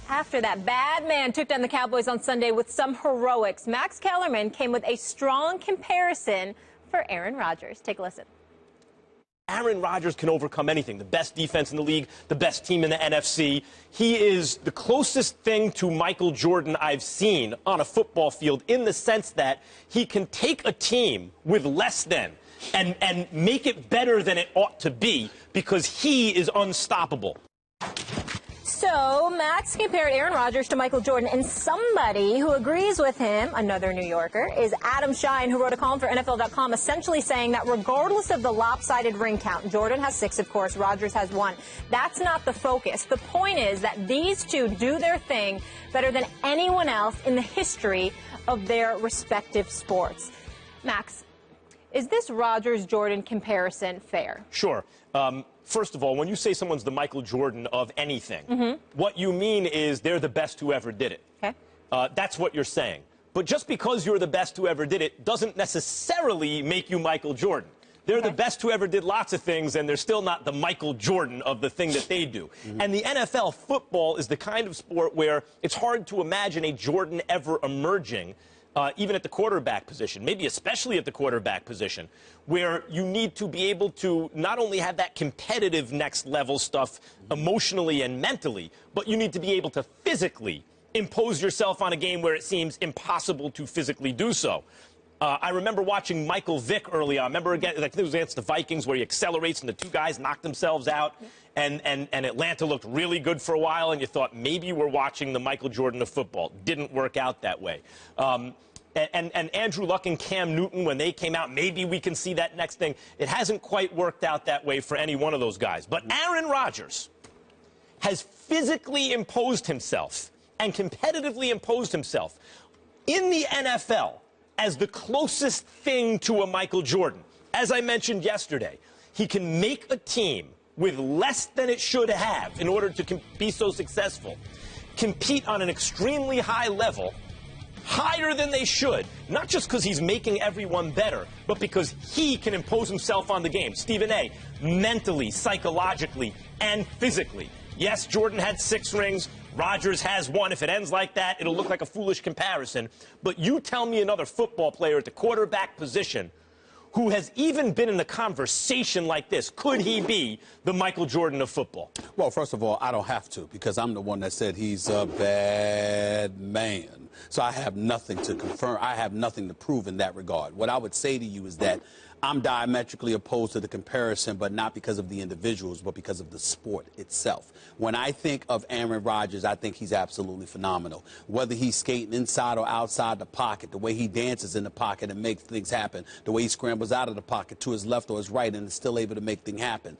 After that bad man took down the Cowboys on Sunday with some heroics, Max Kellerman came with a strong comparison for Aaron Rodgers. Take a listen. Aaron Rodgers can overcome anything. The best defense in the league, the best team in the NFC. He is the closest thing to Michael Jordan I've seen on a football field, in the sense that he can take a team with less than and make it better than it ought to be, because he is unstoppable. So, Max compared Aaron Rodgers to Michael Jordan, and somebody who agrees with him, another New Yorker, is Adam Shine, who wrote a column for NFL.com essentially saying that regardless of the lopsided ring count, Jordan has 6, of course, Rodgers has 1. That's not the focus. The point is that these two do their thing better than anyone else in the history of their respective sports. Max, is this Rodgers-Jordan comparison fair? Sure. First of all, when you say someone's the Michael Jordan of anything, what you mean is they're the best who ever did it. Okay. That's what you're saying. But just because you're the best who ever did it doesn't necessarily make you Michael Jordan. They're the best who ever did lots of things, and they're still not the Michael Jordan of the thing that they do. And the NFL, football, is the kind of sport where it's hard to imagine a Jordan ever emerging, even at the quarterback position, maybe especially at the quarterback position, where you need to be able to not only have that competitive next level stuff emotionally and mentally, but you need to be able to physically impose yourself on a game where it seems impossible to physically do so. I remember watching Michael Vick early on. I remember, again, I think it was against the Vikings, where he accelerates and the two guys knock themselves out, and Atlanta looked really good for a while, and you thought maybe we're watching the Michael Jordan of football. Didn't work out that way. And Andrew Luck and Cam Newton, when they came out, maybe we can see that next thing. It hasn't quite worked out that way for any one of those guys. But Aaron Rodgers has physically imposed himself and competitively imposed himself in the NFL as the closest thing to a Michael Jordan. As I mentioned yesterday, he can make a team with less than it should have in order to be so successful, compete on an extremely high level, higher than they should, not just because he's making everyone better, but because he can impose himself on the game. Stephen A., mentally, psychologically, and physically. Yes, Jordan had 6 rings. Rodgers has 1. If it ends like that, it'll look like a foolish comparison. But you tell me another football player at the quarterback position who has even been in the conversation like this. Could he be the Michael Jordan of football? Well, first of all, I don't have to, because I'm the one that said he's a bad man. So I have nothing to confirm. I have nothing to prove in that regard. What I would say to you is that I'm diametrically opposed to the comparison, but not because of the individuals, but because of the sport itself. When I think of Aaron Rodgers, I think he's absolutely phenomenal. Whether he's skating inside or outside the pocket, the way he dances in the pocket and makes things happen, the way he scrambles out of the pocket to his left or his right and is still able to make things happen.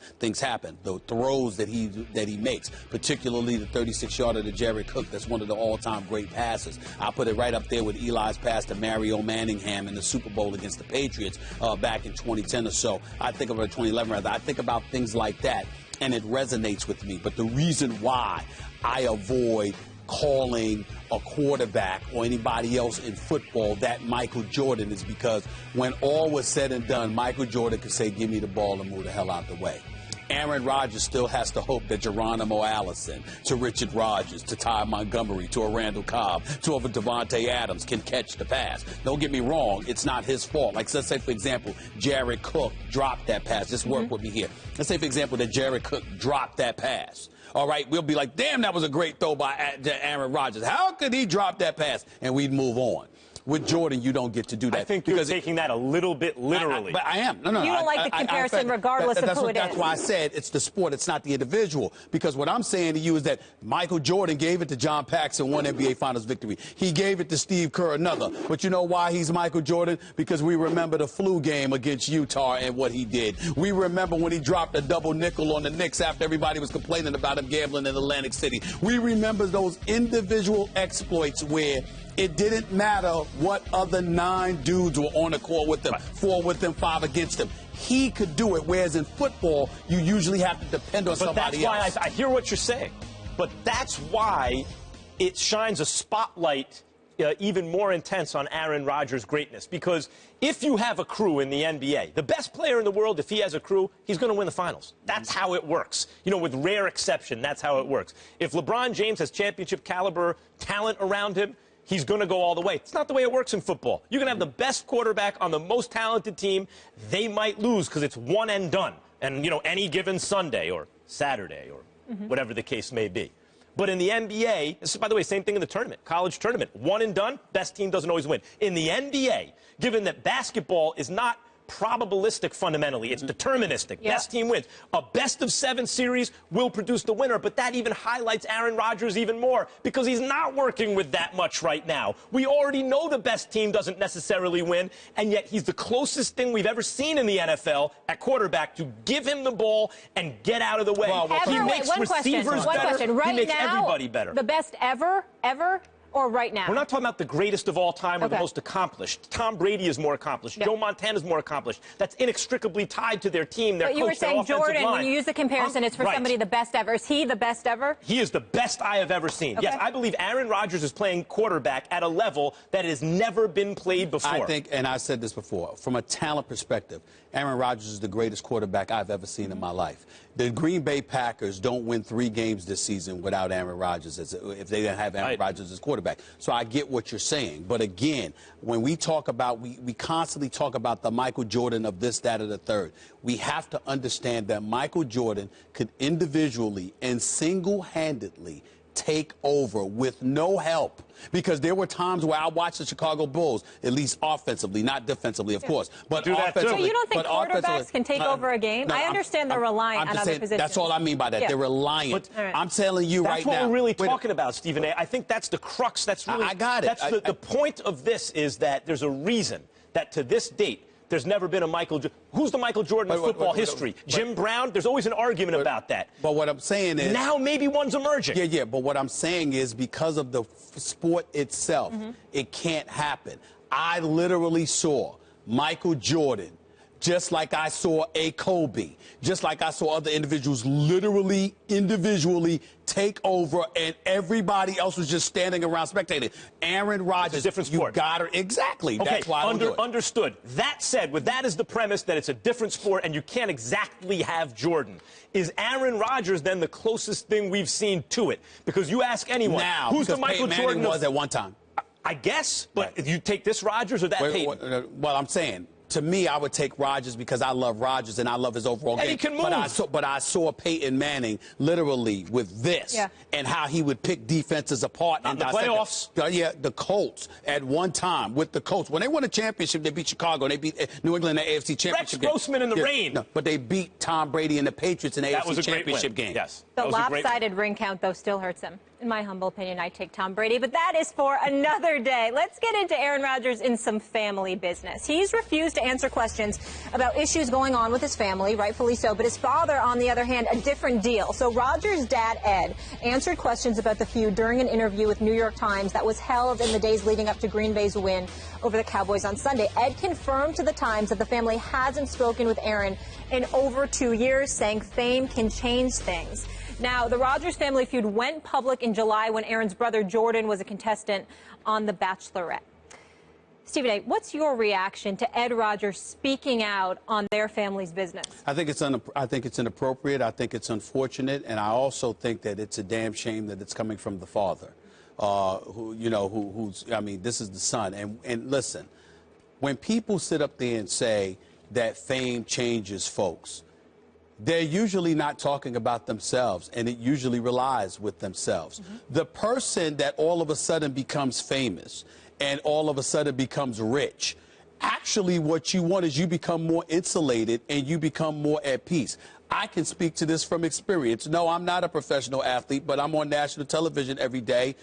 The throws that he makes, particularly the 36-yarder to Jared Cook, that's one of the all-time great passes. I put it right up there with Eli's pass to Mario Manningham in the Super Bowl against the Patriots back in 2010 or so. I think about 2011 rather. I think about things like that, and it resonates with me. But the reason why I avoid calling a quarterback or anybody else in football that Michael Jordan is because when all was said and done, Michael Jordan could say, give me the ball and move the hell out the way. Aaron Rodgers still has to hope that Geronimo Allison, to Richard Rodgers, to Ty Montgomery, to a Randall Cobb, to a Devontae Adams can catch the pass. Don't get me wrong, it's not his fault. Like, let's say, for example, Jared Cook dropped that pass. Just work with me here. Let's say, for example, that Jared Cook dropped that pass. All right, we'll be like, damn, that was a great throw by Aaron Rodgers. How could he drop that pass? And we'd move on. With Jordan, you don't get to do that. I think you're taking that a little bit literally. But I am. No. You don't like the comparison regardless of who it is. That's why I said it's the sport. It's not the individual. Because what I'm saying to you is that Michael Jordan gave it to John Paxson, 1 NBA Finals victory. He gave it to Steve Kerr, another. But you know why he's Michael Jordan? Because we remember the flu game against Utah and what he did. We remember when he dropped a double nickel on the Knicks after everybody was complaining about him gambling in Atlantic City. We remember those individual exploits where it didn't matter what other 9 dudes were on the court with him, 4 with him, 5 against him. He could do it, whereas in football, you usually have to depend on somebody else. I hear what you're saying, but that's why it shines a spotlight even more intense on Aaron Rodgers' greatness. Because if you have a crew in the NBA, the best player in the world, if he has a crew, he's going to win the finals. That's how it works. You know, with rare exception, that's how it works. If LeBron James has championship caliber talent around him, he's going to go all the way. It's not the way it works in football. You can have the best quarterback on the most talented team. They might lose because it's one and done. And, you know, any given Sunday or Saturday or whatever the case may be. But in the NBA, this is, by the way, same thing in the tournament, college tournament. One and done, best team doesn't always win. In the NBA, given that basketball is not probabilistic fundamentally, it's deterministic. Yep. Best team wins. A best-of-7 series will produce the winner, but that even highlights Aaron Rodgers even more because he's not working with that much right now. We already know the best team doesn't necessarily win, and yet he's the closest thing we've ever seen in the NFL at quarterback to give him the ball and get out of the way. He makes receivers better. Right he makes now, everybody better. The best ever? Or right now? We're not talking about the greatest of all time or the most accomplished. Tom Brady is more accomplished. Joe Montana is more accomplished. That's inextricably tied to their team, their coach, their offensive line. But you were saying Jordan, when you use the comparison, it's for somebody the best ever. Is he the best ever? He is the best I have ever seen. Yes, I believe Aaron Rodgers is playing quarterback at a level that has never been played before. I think, and I said this before, from a talent perspective, Aaron Rodgers is the greatest quarterback I've ever seen in my life. The Green Bay Packers don't win 3 games this season without Aaron Rodgers if they didn't have Aaron Rodgers as quarterback. So I get what you're saying. But again, when we talk about, we constantly talk about the Michael Jordan of this, that, or the third. We have to understand that Michael Jordan could individually and single-handedly take over with no help. Because there were times where I watched the Chicago Bulls, at least offensively, not defensively, of course, but offensively. So you don't think quarterbacks can take over a game? No, I understand they're reliant on other positions. That's all I mean by that. They're reliant. I'm telling you right now. That's what we're really talking about, Stephen A. I think that's the crux. That's really. I got it. That's the point of this is that there's a reason that to this date, there's never been a Michael Jordan. Who's the Michael Jordan of football history? Jim Brown? There's always an argument about that. But what I'm saying is... Now maybe one's emerging. Yeah, but what I'm saying is because of the sport itself, it can't happen. I literally saw Michael Jordan, just like I saw a Kobe, just like I saw other individuals literally, individually take over, and everybody else was just standing around spectating. Aaron Rodgers, it's a different sport. You got it. Exactly. Okay, that's why I don't do it. Understood. That said, with that as the premise that it's a different sport and you can't exactly have Jordan, is Aaron Rodgers then the closest thing we've seen to it? Because you ask anyone, now, who's the Michael Peyton Jordan Manning was at one time. I guess, but if you take this Rodgers or that Peyton? Well, I'm saying, to me, I would take Rodgers because I love Rodgers and I love his overall game. He can move. But I saw Peyton Manning literally with this and how he would pick defenses apart. In the playoffs. Yeah, the Colts at one time with the Colts. When they won a championship, they beat Chicago and they beat New England in the AFC championship game. Rex Grossman in the rain. No, but they beat Tom Brady and the Patriots in the AFC championship game. Yes. The lopsided ring count, though, still hurts him. In my humble opinion, I take Tom Brady, but that is for another day. Let's get into Aaron Rodgers in some family business. He's refused to answer questions about issues going on with his family, rightfully so, but his father, on the other hand, a different deal. So Rodgers' dad, Ed, answered questions about the feud during an interview with New York Times that was held in the days leading up to Green Bay's win over the Cowboys on Sunday. Ed confirmed to the Times that the family hasn't spoken with Aaron in over 2 years, saying fame can change things. Now, the Rodgers family feud went public in July when Aaron's brother Jordan was a contestant on The Bachelorette. Stephen A., what's your reaction to Ed Rodgers speaking out on their family's business? I think it's inappropriate. I think it's unfortunate, and I also think that it's a damn shame that it's coming from the father, I mean, this is the son. And listen, when people sit up there and say that fame changes folks, they're usually not talking about themselves, and it usually relies with themselves. The person that all of a sudden becomes famous and all of a sudden becomes rich, actually what you want is you become more insulated and you become more at peace. I can speak to this from experience. No, I'm not a professional athlete, but I'm on national television every day,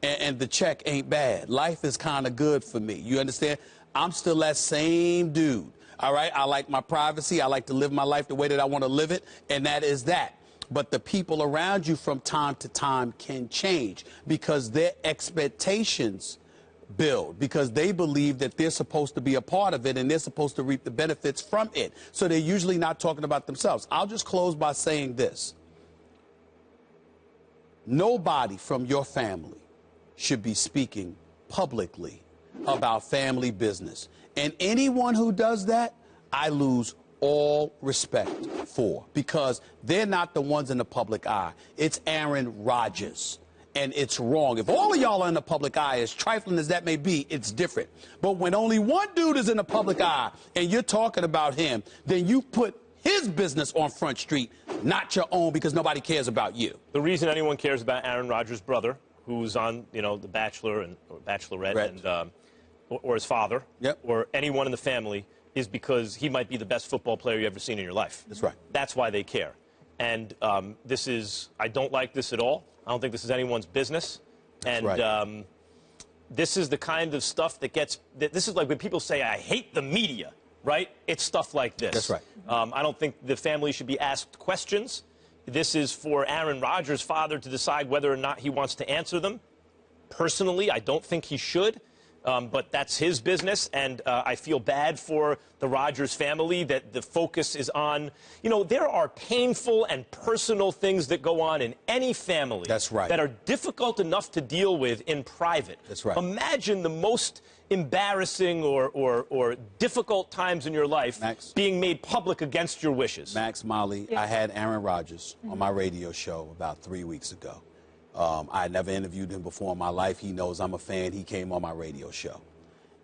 and the check ain't bad. Life is kind of good for me. You understand? I'm still that same dude. All right, I like my privacy. I like to live my life the way that I want to live it, and that is that. But the people around you from time to time can change because their expectations build, because they believe that they're supposed to be a part of it and they're supposed to reap the benefits from it. So they're usually not talking about themselves. I'll just close by saying this. Nobody from your family should be speaking publicly about family business. And anyone who does that, I lose all respect for, because they're not the ones in the public eye. It's Aaron Rodgers. And it's wrong. If all of y'all are in the public eye, as trifling as that may be, it's different. But when only one dude is in the public eye and you're talking about him, then you put his business on Front Street, not your own, because nobody cares about you. The reason anyone cares about Aaron Rodgers' brother, who's on, The Bachelor or Bachelorette, and, or his father, or anyone in the family, is because he might be the best football player you've ever seen in your life. That's right. That's why they care. And I don't like this at all. I don't think this is anyone's business. And this is the kind of stuff this is like when people say, I hate the media, right? It's stuff like this. That's right. I don't think the family should be asked questions. This is for Aaron Rodgers' father to decide whether or not he wants to answer them. Personally, I don't think he should. But that's his business, and I feel bad for the Rodgers family that the focus is on, there are painful and personal things that go on in any family. That's right. That are difficult enough to deal with in private. That's right. Imagine the most embarrassing or difficult times in your life, Max, being made public against your wishes. Max, Molly, I had Aaron Rodgers on my radio show about 3 weeks ago. I had never interviewed him before in my life. He knows I'm a fan. He came on my radio show.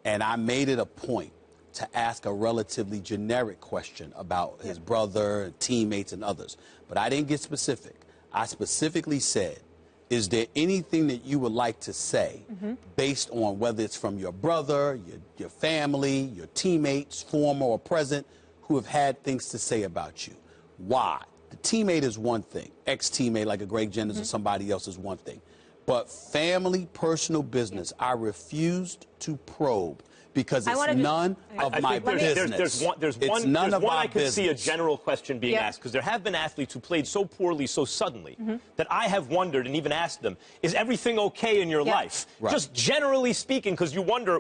And I made it a point to ask a relatively generic question about his brother, teammates, and others. But I didn't get specific. I specifically said, is there anything that you would like to say based on whether it's from your brother, your family, your teammates, former or present, who have had things to say about you? Why? The teammate is one thing. Ex-teammate like a Greg Jennings or somebody else is one thing. But family, personal business, I refused to probe because it's none of my business. There's one I could see a general question being asked, because there have been athletes who played so poorly so suddenly that I have wondered and even asked them, is everything okay in your life? Right. Just generally speaking, because you wonder,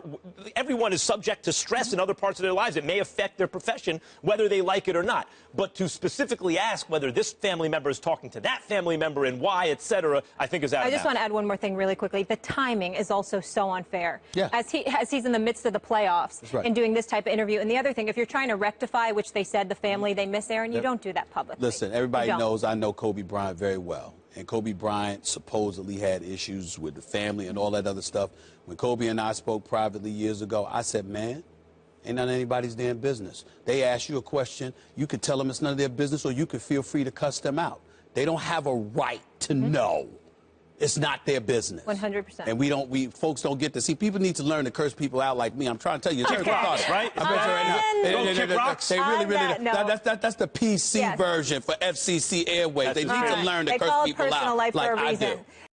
everyone is subject to stress in other parts of their lives. It may affect their profession, whether they like it or not. But to specifically ask whether this family member is talking to that family member and why, etc., I think is out of bounds. I just want to add one more thing really quickly. The timing is also so unfair. Yeah. As he's in the midst of the playoffs and doing this type of interview. And the other thing, if you're trying to rectify, which they said the family, they miss Aaron, you don't do that publicly. Listen, everybody knows I know Kobe Bryant very well. And Kobe Bryant supposedly had issues with the family and all that other stuff. When Kobe and I spoke privately years ago, I said, man, ain't none of anybody's damn business. They ask you a question, you could tell them it's none of their business, or you could feel free to cuss them out. They don't have a right to know. It's not their business. 100%. And folks don't get to see. People need to learn to curse people out like me. I'm trying to tell you. It's right? I bet you right now. Don't kick rocks. They really, that's the PC version for FCC Airways. They need to learn to curse people out like I do.